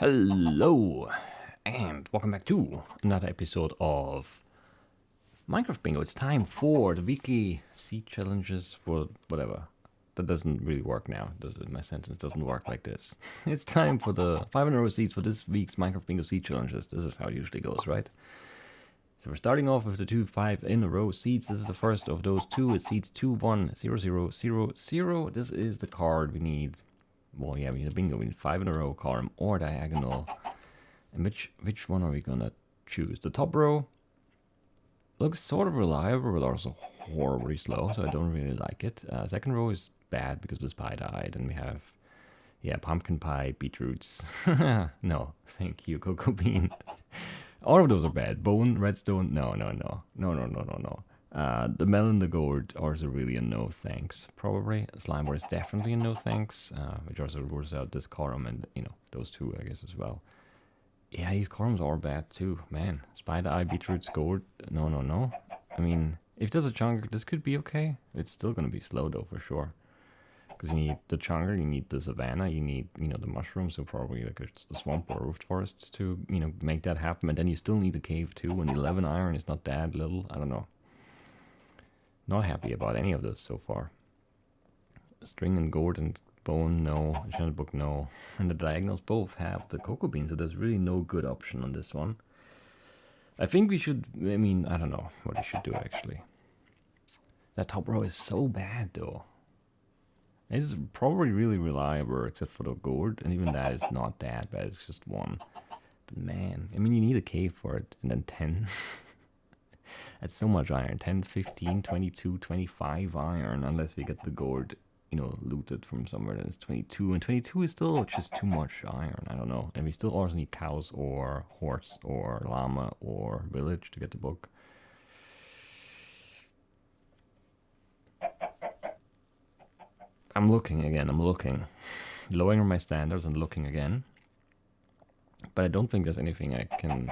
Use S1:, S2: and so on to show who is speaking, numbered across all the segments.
S1: Hello, and welcome back to another episode of Minecraft Bingo. It's time for the weekly seed challenges for whatever. That doesn't really work now. My sentence doesn't work like this. It's time for the 5 in a row seeds for this week's Minecraft Bingo seed challenges. This is how it usually goes, right? So we're starting off with the 2 5 in a row seeds. This is the first of those two. It's seeds 2 1 0 0 0 0. This is the card we need. Well, yeah, we need a bingo. We need 5 in a row, column or diagonal. And which one are we gonna choose? The top row looks sort of reliable, but also horribly slow, so I don't really like it. Second row is bad because the spy died, and we have, pumpkin pie, beetroots. No, thank you, cocoa bean. All of those are bad. Bone, redstone, no. The melon, the gourd, also really a no thanks, probably. Slimer is definitely a no thanks, which also rules out this column and, those two, I guess, as well. Yeah, these columns are bad too, man. Spider eye, beetroots, gourd, no. I mean, if there's a chunk, this could be okay. It's still gonna be slow though, for sure. Because you need the chunker, you need the savanna, you need, the mushrooms, so probably like a swamp or a roofed forest to, make that happen. And then you still need a cave too, and 11 iron is not that little, I don't know. Not happy about any of this so far. String and gourd and bone, no. Enchanted book, no. And the diagonals both have the cocoa bean, so there's really no good option on this one. I think we should, I don't know what we should do actually. That top row is so bad though. It's probably really reliable except for the gourd, and even that is not that bad, it's just one. But man, you need a cave for it, and then 10. That's so much iron. 10, 15, 22, 25 iron, unless we get the gourd, looted from somewhere. Then it's 22, and 22 is still just too much iron. I don't know. And we still also need cows or horse or llama or village to get the book. I'm looking again. Lowering my standards and looking again. But I don't think there's anything I can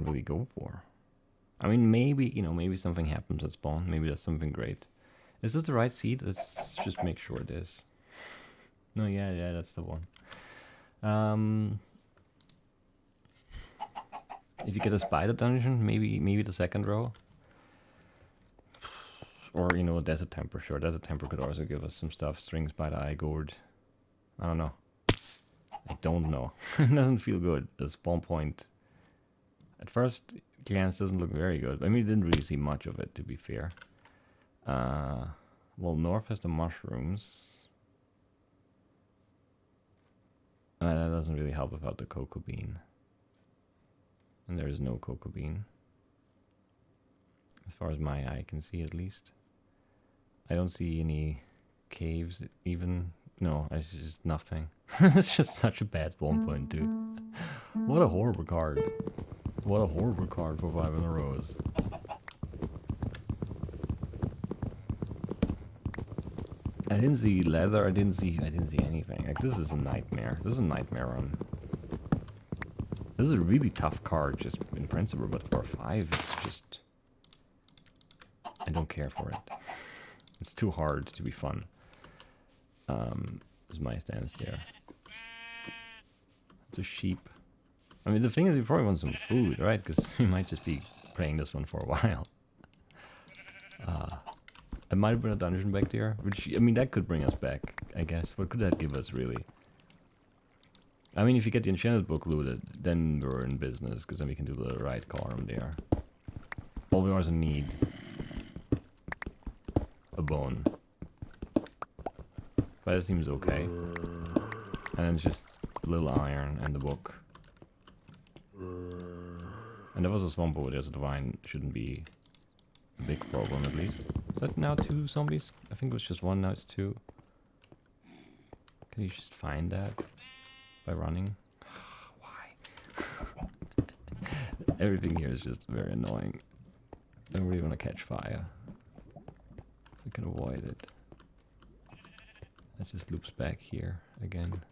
S1: really go for. I mean, maybe something happens at spawn. Maybe that's something great. Is this the right seed? Let's just make sure it is. No, yeah, that's the one. If you get a spider dungeon, maybe the second row. Or, a desert temper. Sure, desert temper could also give us some stuff. String, spider eye, gourd. I don't know. I don't know. It doesn't feel good. The spawn point, at first glance, doesn't look very good. I mean, we didn't really see much of it, to be fair. Well, north has the mushrooms. That doesn't really help without the cocoa bean. And there is no cocoa bean. As far as my eye can see, at least. I don't see any caves, even. No, it's just nothing. It's just such a bad spawn point, dude. What a horrible card. What a horrible card for 5 in a row. I didn't see leather, I didn't see anything. Like, this is a nightmare. This is a nightmare run. This is a really tough card, just in principle, but for a 5, it's just... I don't care for it. It's too hard to be fun. Is my stance there. It's a sheep. I mean, the thing is, we probably want some food, right? Because we might just be playing this one for a while. I might have been a dungeon back there, which, that could bring us back, I guess. What could that give us, really? I mean, if you get the enchanted book looted, then we're in business, because then we can do the right column there. All we also need... a bone. But it seems okay. And then it's just a little iron and the book. And there was a swamp over there, so the vine shouldn't be a big problem, at least. Is that now 2 zombies? I think it was just 1, now it's 2. Can you just find that by running? Why? Everything here is just very annoying. I don't really want to catch fire. We can avoid it. That just loops back here again.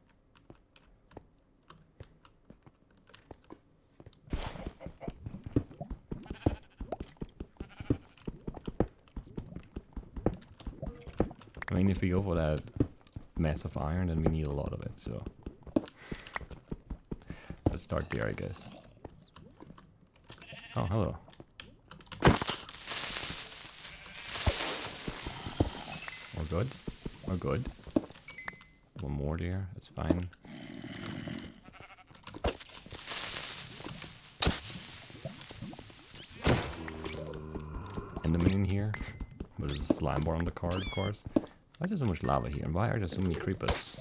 S1: I mean, if we go for that massive iron, then we need a lot of it, so... Let's start there, I guess. Oh, hello. We're good. We're good. One more there. That's fine. Enderman in here. But there's a slime bar on the card, of course. Why is there so much lava here? And why are there so many creepers?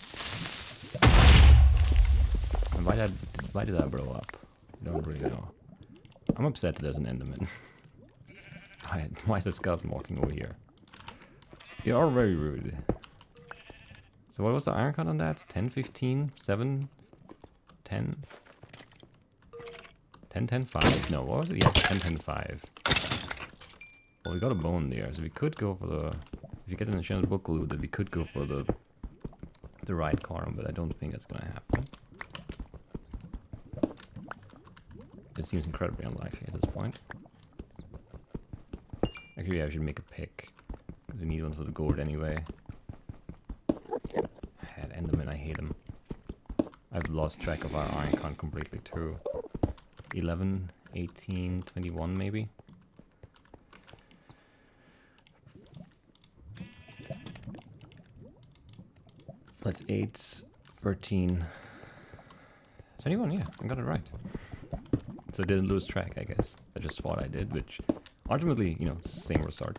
S1: And why did I blow up? I don't really know. I'm upset that there's an Enderman. Why is the skeleton walking over here? You are very rude. So what was the iron cut on that? 10, 15, 7, 10? 10, 10, 5? No, what was it? Yeah, 10, 10, 5. Well, we got a bone there, so we could go for the... If you get an enchanted book looted, we could go for the right column, but I don't think that's gonna happen. It seems incredibly unlikely at this point. Actually, yeah, I should make a pick. We need one for the gourd anyway. That Enderman, I hate him. I've lost track of our iron count completely too. 11, 18, 21 maybe? That's 8, 13, 21, yeah, I got it right. So I didn't lose track, I guess. I just thought I did, which ultimately, you know, same result.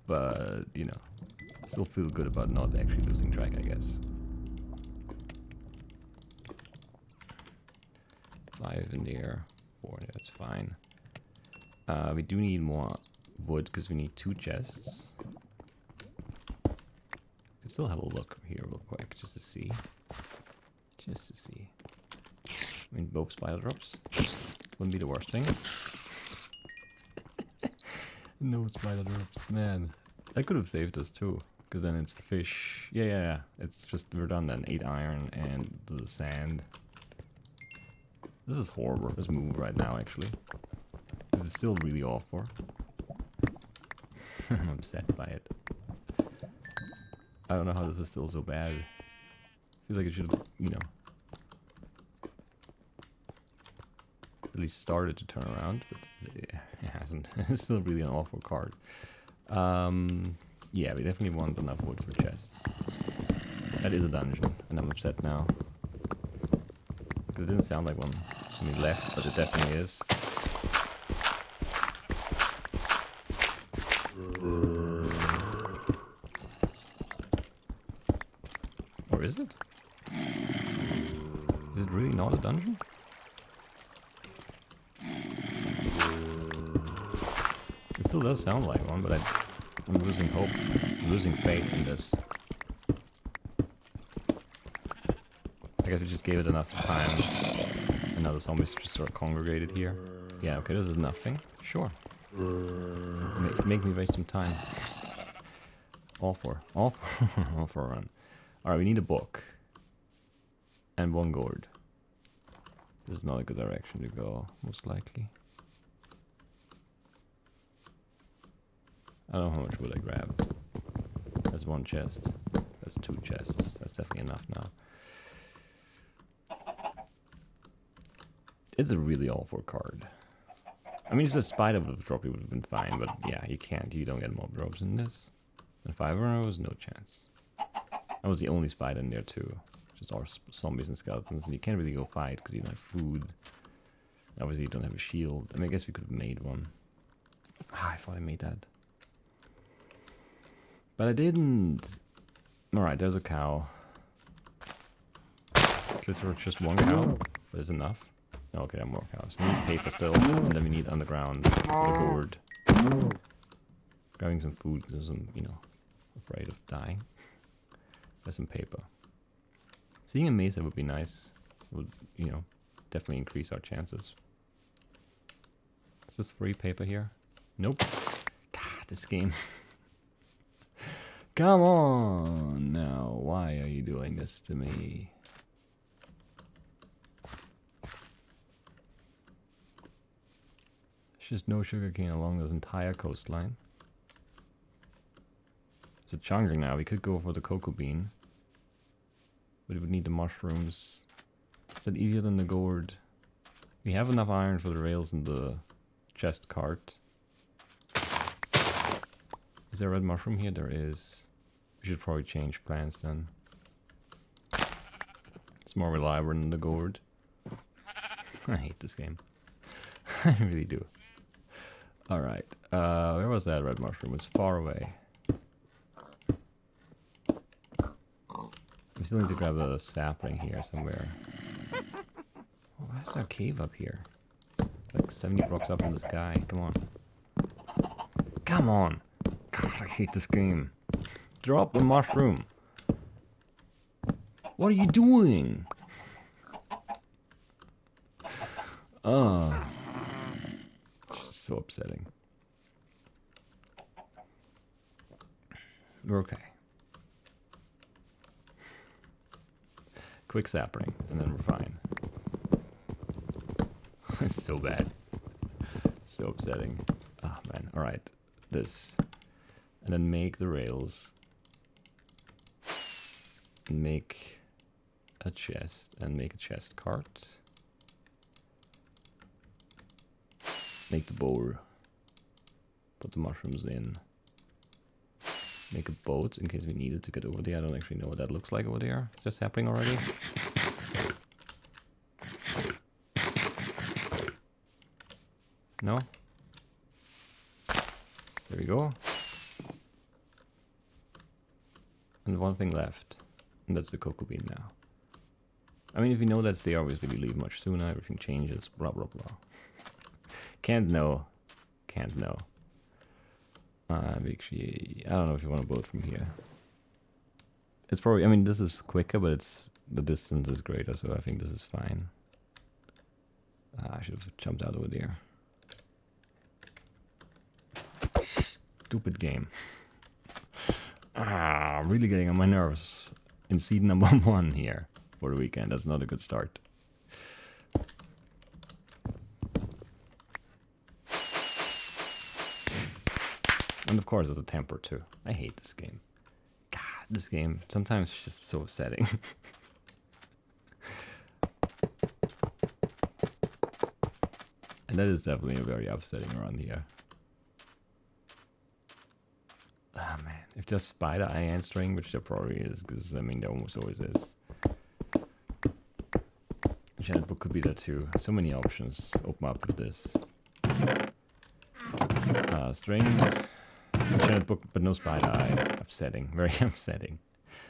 S1: But, you know, I still feel good about not actually losing track, I guess. 5 in there, 4 in there, that's fine. We do need more wood because we need 2 chests. Still have a look here real quick just to see. Just to see. I mean, both spider drops wouldn't be the worst thing. No spider drops, man. I could have saved us too, because then it's fish. Yeah. It's just we're done then. 8 iron and the sand. This is horrible. This move right now, actually. This is still really awful. I'm upset by it. I don't know how this is still so bad. I feel like it should have, you know, at least started to turn around, but it hasn't. It's still really an awful card. Yeah, we definitely want enough wood for chests. That is a dungeon, and I'm upset now. Because it didn't sound like one when we left, but it definitely is. Or is it? Is it really not a dungeon? It still does sound like one, but I'm losing hope. I'm losing faith in this. I guess we just gave it enough time. And now the zombies just sort of congregated here. Yeah, okay, this is nothing. Sure. Make me waste some time. All for a run. Alright, we need a book. And 1 gourd. This is not a good direction to go, most likely. I don't know how much wood I grabbed. That's 1 chest. That's 2 chests. That's definitely enough now. It's a really awful card. I mean, if the spider would have dropped, it would have been fine, but yeah, you can't. You don't get mob drops in this. And 5 arrows, no chance. That was the only spider in there too. Just all zombies and skeletons, and you can't really go fight because you don't have food. Obviously, you don't have a shield. I mean, I guess we could have made one. Ah, I thought I made that. But I didn't. Alright, there's a cow. Just 1 cow, but it's enough. Okay, there are more cows. We need paper still, and then we need underground for the board. Grabbing some food because I'm, you know, afraid of dying. There's some paper. Seeing a mesa would be nice. Would, you know, definitely increase our chances. Is this free paper here? Nope. God, this game. Come on now. Why are you doing this to me? There's just no sugarcane along this entire coastline. It's a chunker now. We could go for the cocoa bean. But we would need the mushrooms. Is that easier than the gourd? We have enough iron for the rails in the chest cart. Is there a red mushroom here? There is. We should probably change plans then. It's more reliable than the gourd. I hate this game. I really do. Alright. Where was that red mushroom? It's far away. We still need to grab a sapling here somewhere. Oh, why is there a cave up here? Like 70 blocks up in the sky. Come on. Come on! God, I hate this game. Drop the mushroom. What are you doing? Oh. It's so upsetting. We're okay. Quick sapling, and then we're fine. It's so bad. It's so upsetting. Oh man. Alright. This. And then make the rails. Make a chest. And make a chest cart. Make the bowl. Put the mushrooms in. Make a boat in case we need it to get over there. I don't actually know what that looks like over there. It's just happening already. No? There we go. And one thing left. And that's the cocoa bean now. I mean, if we know that's there, obviously we leave much sooner. Everything changes. Blah, blah, blah. Can't know. Can't know. Actually, I don't know if you want a boat from here. It's probably, I mean, this is quicker, but it's the distance is greater, so I think this is fine. I should have jumped out over there. Stupid game. Really getting on my nerves in seed number 1 here for the weekend. That's not a good start. And of course, there's a temper too. I hate this game. God, this game sometimes it's just so upsetting. And that is definitely very upsetting around here. Ah man, if there's spider eye answering, which there probably is, because I mean there almost always is. Enchanted book could be there too. So many options open up with this. String. Enchanted book, but no spider eye. Upsetting, very upsetting.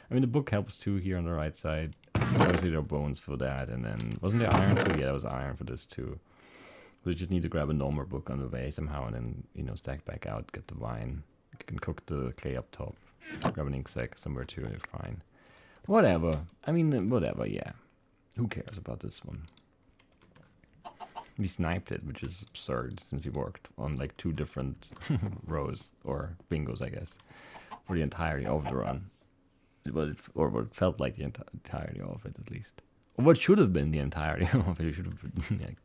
S1: I mean, the book helps too here on the right side. Obviously, there are bones for that, and then wasn't there iron too? Yeah, there was iron for this too. We just need to grab a normal book on the way somehow, and then stack back out, get the wine. You can cook the clay up top. Grab an ink sac somewhere too, and you're fine. Whatever. I mean, whatever. Yeah. Who cares about this one? We sniped it, which is absurd since we worked on like 2 different rows or bingos, I guess, for the entirety of the run. Or what felt like the entirety of it, at least. Or what should have been the entirety of it. Should have been, like,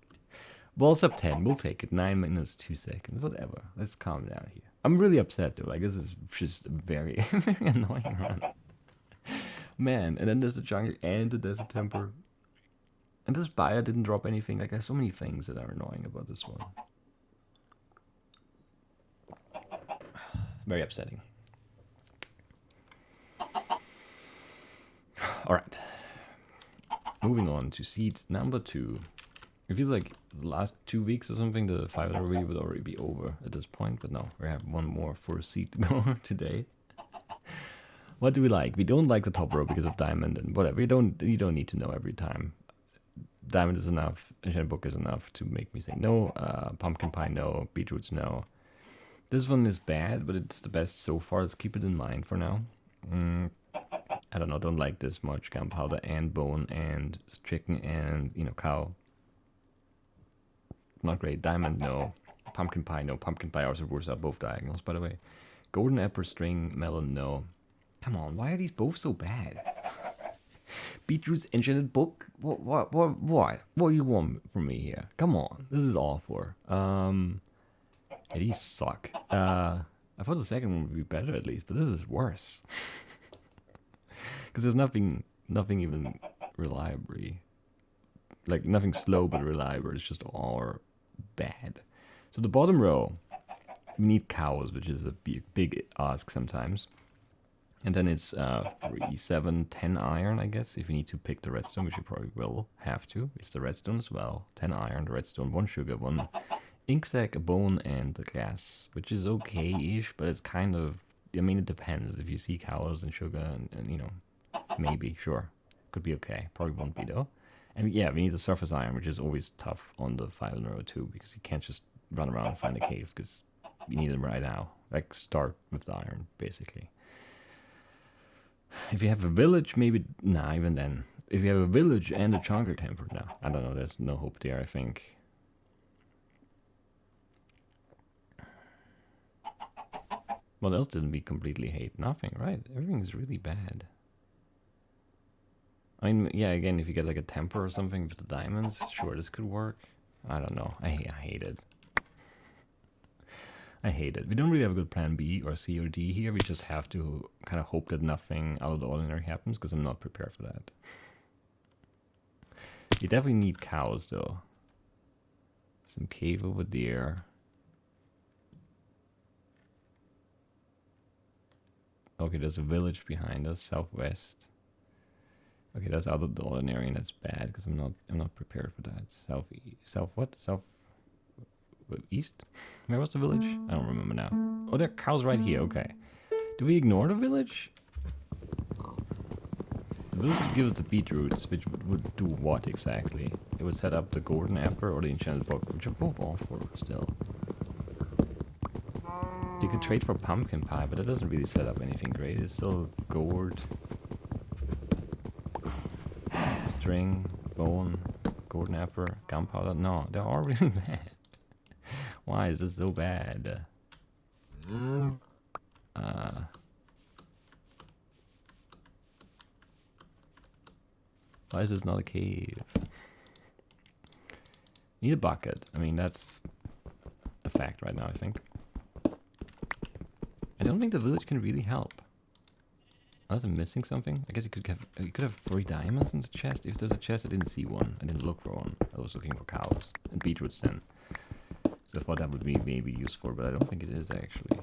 S1: balls up 10. We'll take it. 9 minutes 2 seconds. Whatever. Let's calm down here. I'm really upset though. Like this is just a very, very annoying run. Man, and then there's the jungle and the desert temper. And this buyer didn't drop anything. Like, there's so many things that are annoying about this one. Very upsetting. Alright. Moving on to seed number 2. It feels like the last 2 weeks or something, the 5-hour review would already be over at this point. But no, we have one more for a seed to go today. What do we like? We don't like the top row because of diamond and whatever. You don't need to know every time. Diamond is enough, enchanted book is enough to make me say no. Pumpkin pie, no. Beetroots, no. This one is bad, but it's the best so far. Let's keep it in mind for now. I don't know, don't like this much. Gunpowder and bone and chicken and, cow. Not great. Diamond, no. Pumpkin pie, no. Pumpkin pie also rules out both diagonals, by the way. Golden apple string, melon, no. Come on, why are these both so bad? Beetroot's enchanted book? What do you want from me here? Come on, this is awful. Yeah, these suck. I thought the second one would be better at least, but this is worse. Because there's nothing even reliably like nothing slow but reliable. It's just all bad. So the bottom row, we need cows, which is a big ask sometimes. And then it's 3, 7, 10 iron, I guess, if you need to pick the redstone, which you probably will have to. It's the redstone as well. 10 iron, the redstone, 1 sugar, 1 ink sac, a bone, and a glass, which is okay-ish, but it's kind of, I mean, it depends. If you see cows and sugar and you know, maybe, sure. Could be okay. Probably won't be, though. And yeah, we need the surface iron, which is always tough on the 5 in a row, too, because you can't just run around and find a cave, because you need them right now. Like, start with the iron, basically. If you have a village, maybe... Nah, even then. If you have a village and a chunker temper, no. I don't know, there's no hope there, I think. What else didn't we completely hate? Nothing, right? Everything is really bad. I mean, yeah, again, if you get like a temper or something with the diamonds, sure, this could work. I don't know. I hate it. I hate it. We don't really have a good plan B or C or D here. We just have to kind of hope that nothing out of the ordinary happens, because I'm not prepared for that. You definitely need cows, though. Some cave over there. Okay, there's a village behind us, southwest. Okay, that's out of the ordinary, and that's bad because I'm not prepared for that. South what? South east? Where was the village? I don't remember now. Oh, there are cows right here. Okay. Do we ignore the village? The village would give us the beetroots, which would do what exactly? It would set up the golden apple or the enchanted book, which are both awful still. You could trade for pumpkin pie, but it doesn't really set up anything great. It's still gourd, string, bone, golden apple, gunpowder. No, they're all really bad. Why is this so bad? Why is this not a cave? Need a bucket. I mean, that's a fact right now, I think. I don't think the village can really help. Unless I'm missing something. I guess you could have 3 diamonds in the chest. If there's a chest, I didn't see one. I didn't look for one. I was looking for cows and beetroots then. So I thought that would be maybe useful, but I don't think it is actually.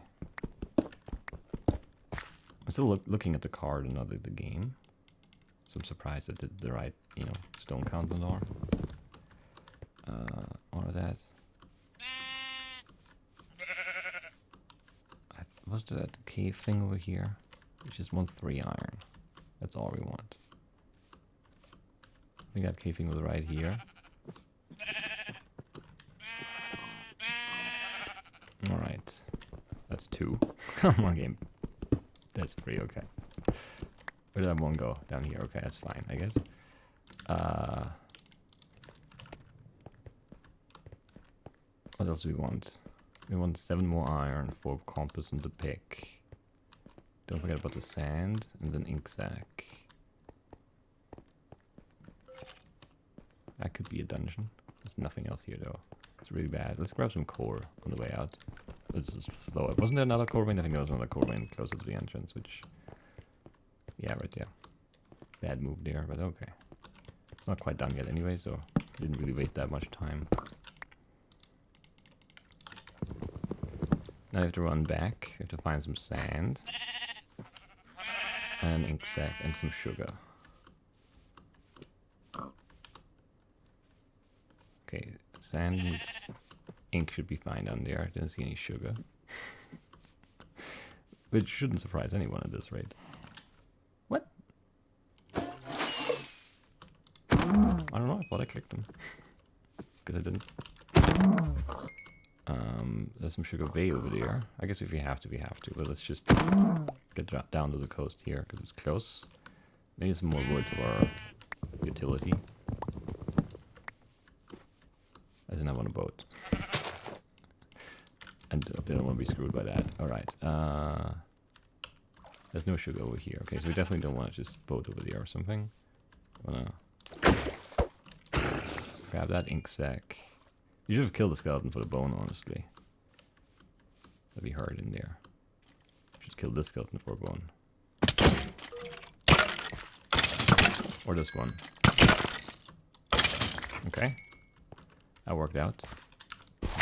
S1: I'm still looking at the card and not at the game. So I'm surprised I did the right, you know, stone count and all. All of that. Was there that cave thing over here? We just want 3 iron. That's all we want. I think that cave thing was right here. Alright. That's 2. Come on, game. That's 3, okay. Where did that one go? Down here. Okay, that's fine, I guess. What else do we want? We want 7 more iron, 4 compass and the pick. Don't forget about the sand and an ink sac. That could be a dungeon. There's nothing else here though. It's really bad. Let's grab some core on the way out. Let's slow up. Wasn't there another core vein? I think there was another core vein closer to the entrance, which... Yeah, right there. Bad move there, but okay. It's not quite done yet anyway, so didn't really waste that much time. Now we have to run back. We have to find some sand. And an ink sac and some sugar. Okay, sand and ink should be fine down there. Didn't see any sugar. Which shouldn't surprise anyone at this rate. What? I don't know, I thought I clicked them. Because I didn't. There's some sugar bay over there. I guess if we have to, we have to. But let's just get down to the coast here, because it's close. Maybe some more wood for utility. I didn't have on a boat. And I didn't want to be screwed by that. Alright. There's no sugar over here. Okay, so we definitely don't want to just boat over there or something. Wanna grab that ink sac. You should have killed the skeleton for the bone, honestly. That'd be hard in there. Should kill this skeleton for a bone. Or this one. Okay. That worked out.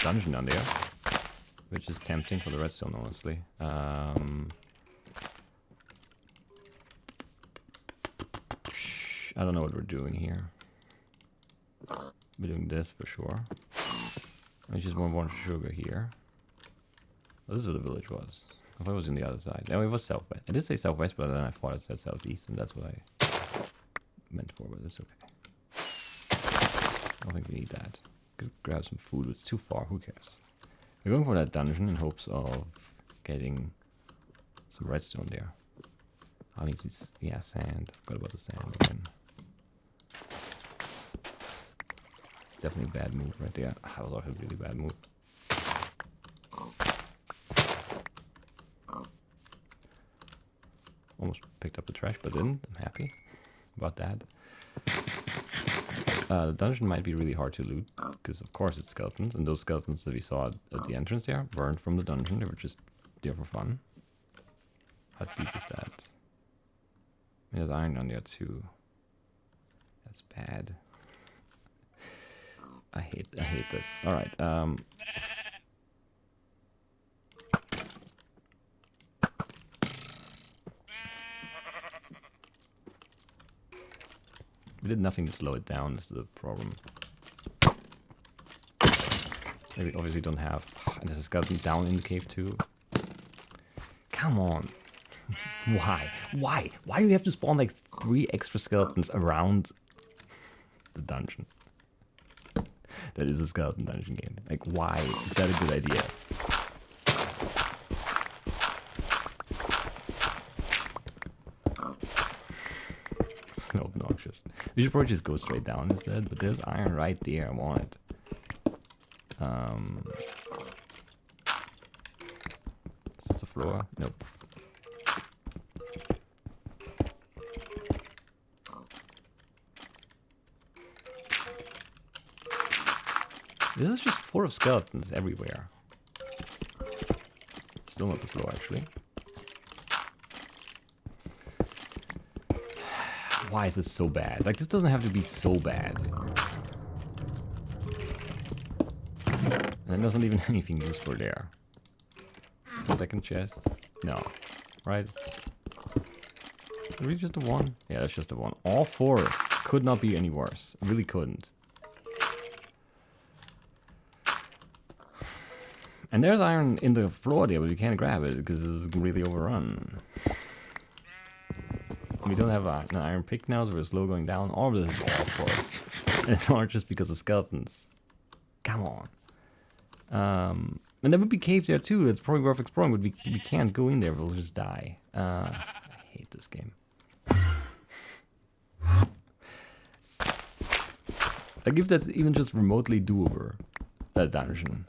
S1: Dungeon down there. Which is tempting for the redstone, honestly. I don't know what we're doing here. We're doing this for sure. There's just one bunch of sugar here. Oh, this is where the village was. I thought it was on the other side. No, it was southwest. I did say southwest, but then I thought it said southeast, and that's what I meant for, but it's okay. I don't think we need that. Could grab some food, but it's too far. Who cares? We're going for that dungeon in hopes of getting some redstone there. I need this, yeah, sand. Forgot about the sand again. It's definitely a bad move right there. That was also a really bad move. Almost picked up the trash, but didn't. I'm happy about that. The dungeon might be really hard to loot, because of course it's skeletons, and those skeletons that we saw at the entrance there weren't from the dungeon, they were just there for fun. How deep is that? There's iron on there too. That's bad. I hate this. Alright, we did nothing to slow it down, is the problem. We obviously don't have... And there's a skeleton down in the cave too. Come on. Why? Why? Why do we have to spawn like 3 extra skeletons around the dungeon? That is a skeleton dungeon game. Like, why? Is that a good idea? So obnoxious. We should probably just go straight down instead, but there's iron right there. I want it. Is this the floor? Nope. This is just full of skeletons everywhere. Still not the floor, actually. Why is this so bad? Like, this doesn't have to be so bad. And there's not even anything useful there. Is the second chest? No. Right? Really just the one? Yeah, that's just the one. All 4 could not be any worse. Really couldn't. And there's iron in the floor there, but we can't grab it because it's really overrun. We don't have an iron pick now, so we're slow going down. All of this is awful. And it's not just because of skeletons. Come on. And there would be cave there too. It's probably worth exploring, but we can't go in there. We'll just die. I hate this game. Like, if that's even just remotely doable, that dungeon.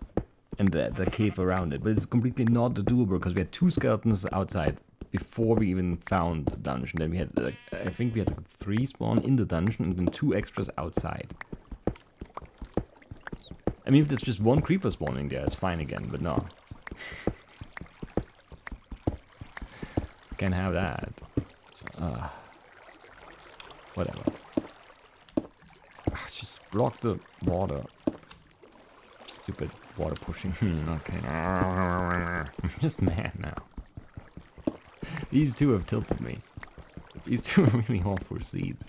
S1: And the cave around it, but it's completely not doable because we had 2 skeletons outside before we even found the dungeon. Then we had, like, I think we had 3 spawn in the dungeon and then 2 extras outside. I mean, if there's just 1 creeper spawning there, it's fine again, but no. Can't have that. Whatever. Just block the water. Stupid water pushing. Okay. I'm just mad now. These 2 have tilted me. These 2 are really awful seeds.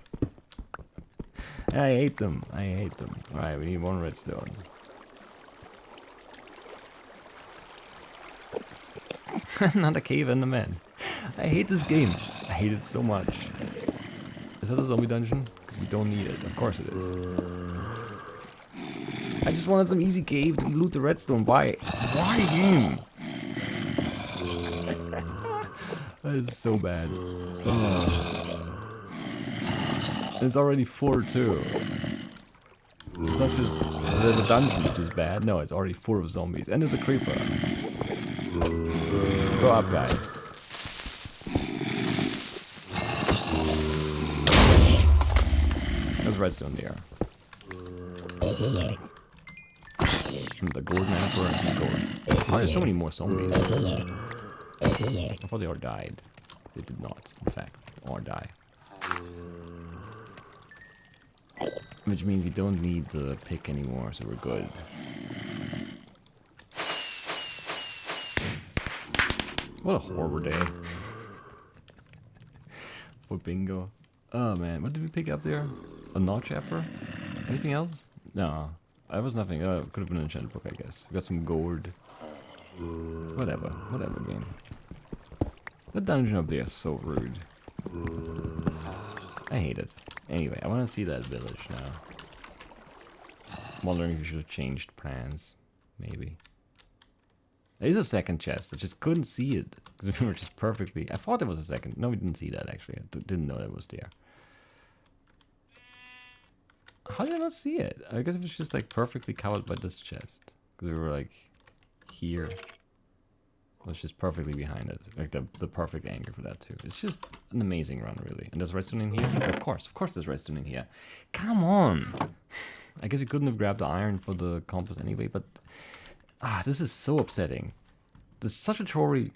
S1: I hate them. I hate them. Alright, we need 1 redstone. Not a cave and a man. I hate this game. I hate it so much. Is that a zombie dungeon? Because we don't need it. Of course it is. I just wanted some easy cave to loot the redstone. Why? Why him? That is so bad. It's already 4 too. It's not just the dungeon which is bad. No, it's already full of zombies. And there's a creeper. Go up, guys. There's redstone there. The golden apple and gold. Why are so many more zombies? I thought they all died. They did not, in fact, or die. Which means we don't need the pick anymore, so we're good. What a horror day. For bingo. Oh man, what did we pick up there? A notch apple? Anything else? No. That was nothing. Could have been an enchanted book, I guess. We got some gold. Whatever game. That dungeon up there is so rude. I hate it. Anyway, I want to see that village now. Wondering if we should have changed plans. Maybe. There is a second chest. I just couldn't see it. Because we were just perfectly... I thought there was a second. No, we didn't see that actually. I didn't know that was there. How did I not see it? I guess it was just like perfectly covered by this chest. Because we were like... here. It was just perfectly behind it. Like the perfect angle for that too. It's just an amazing run, really. And there's redstone in here? Of course there's redstone in here. Come on! I guess we couldn't have grabbed the iron for the compass anyway, but... this is so upsetting. There's such a Tory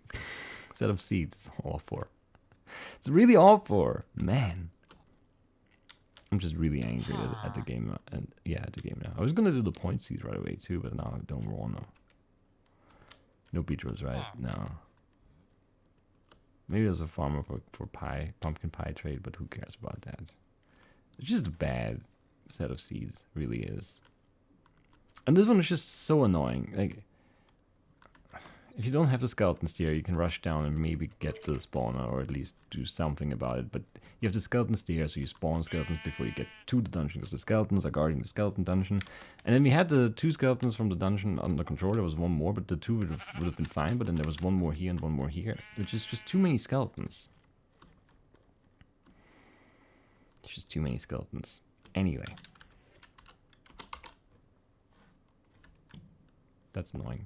S1: set of seeds. All for. It's really all for. Man. I'm just really angry at the game. And yeah, at the game now. I was gonna do the point seeds right away too, but now I don't wanna. No beetroots, right? No. Maybe there's a farmer for pie, pumpkin pie trade, but who cares about that? It's just a bad set of seeds, really is. And this one is just so annoying. Like, if you don't have the skeletons there, you can rush down and maybe get the spawner, or at least do something about it. But you have the skeletons there, so you spawn skeletons before you get to the dungeon, because the skeletons are guarding the skeleton dungeon. And then we had the 2 skeletons from the dungeon under control. There was one more, but the 2 would have been fine. But then there was one more here and one more here, which is just too many skeletons. It's just too many skeletons. Anyway. That's annoying.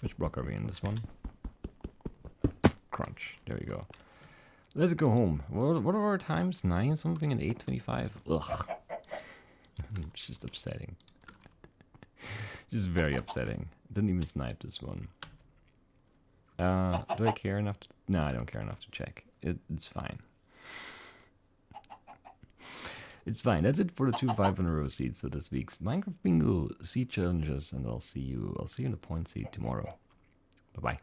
S1: Which block are we in? This one? Crunch. There we go. Let's go home. What are our times? 9 something and 8:25? Ugh. It's just upsetting. Just very upsetting. Didn't even snipe this one. Do I care enough to... No, I don't care enough to check. It's fine. It's fine. That's it for the 2 500 seeds for this week's Minecraft Bingo seed challenges, and I'll see you in the point seed tomorrow. Bye bye.